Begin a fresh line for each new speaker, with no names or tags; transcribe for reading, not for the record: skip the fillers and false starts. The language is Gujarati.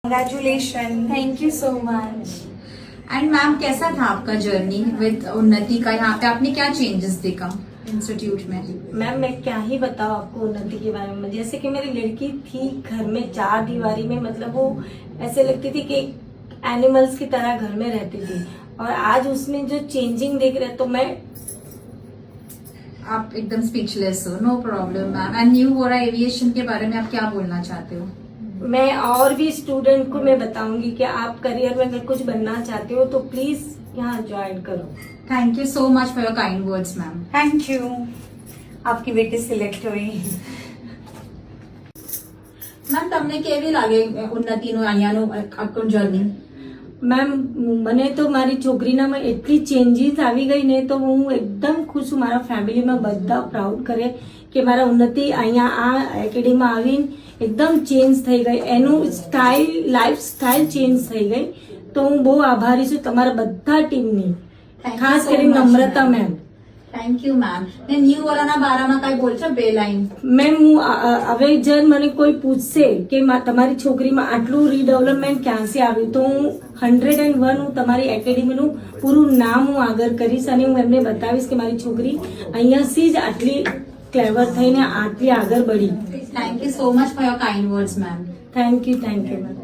Congratulations.
Thank you so much.
And ma'am कैसा था आपका जर्नी विद उन्नति का? यहाँ पे आपने क्या चेंजेस देखा इंस्टीट्यूट में?
मैम मैं क्या ही बताऊँ आपको उन्नति के बारे में। जैसे कि मेरी लड़की थी घर में चार दीवारी में, मतलब वो ऐसे लगती थी कि एनिमल्स की तरह घर में रहती थी, और आज उसमें जो चेंजिंग देख रहे तो मैं
आप एकदम स्पीचलेस हो। No problem ma'am. And New Vora Aviation के बारे में आप क्या बोलना चाहते हो?
मैं और भी स्टूडेंट को मैं बताऊंगी कि आप करियर में अगर कुछ बनना चाहते हो तो प्लीज यहाँ ज्वाइन करो।
Thank you so much for your kind words ma'am.
Thank you. आपकी बेटी सिलेक्ट हुई।
મેમ તમને કેવી લાગે ઉન્નતિનું અહીંયાનું આખું જર્ની?
મેમ મને તો મારી છોકરીનામાં એટલી ચેન્જીસ આવી ગઈ ને તો હું એકદમ ખુશ છું. મારા ફેમિલીમાં બધા પ્રાઉડ કરે કે મારા ઉન્નતિ અહીંયા આ એકેડેમીમાં આવીને એકદમ ચેન્જ થઈ ગઈ. એનું સ્ટાઇલ લાઈફ સ્ટાઇલ ચેન્જ થઈ ગઈ. તો હું બહુ આભારી છું તમારા બધા ટીમની, ખાસ કરીને નમ્રતા મેમ.
Thank you ma'am. ને ન્યુ વોરાના બારામાં કઈ બોલશો? બે લાઈન.
મેમ હું હવે જર મને કોઈ પૂછશે કે તમારી છોકરીમાં આટલું રીડેવલપમેન્ટ ક્યાંથી આવ્યું તો હું 101 હું તમારી એકેડેમીનું પૂરું નામ હું આગળ કરીશ અને હું એમને બતાવીશ કે મારી છોકરી અહીંયાથી જ આટલી ક્લેવર થઈને આટલી આગળ બળી.
Thank you so much for your kind words ma'am.
Thank you ma'am.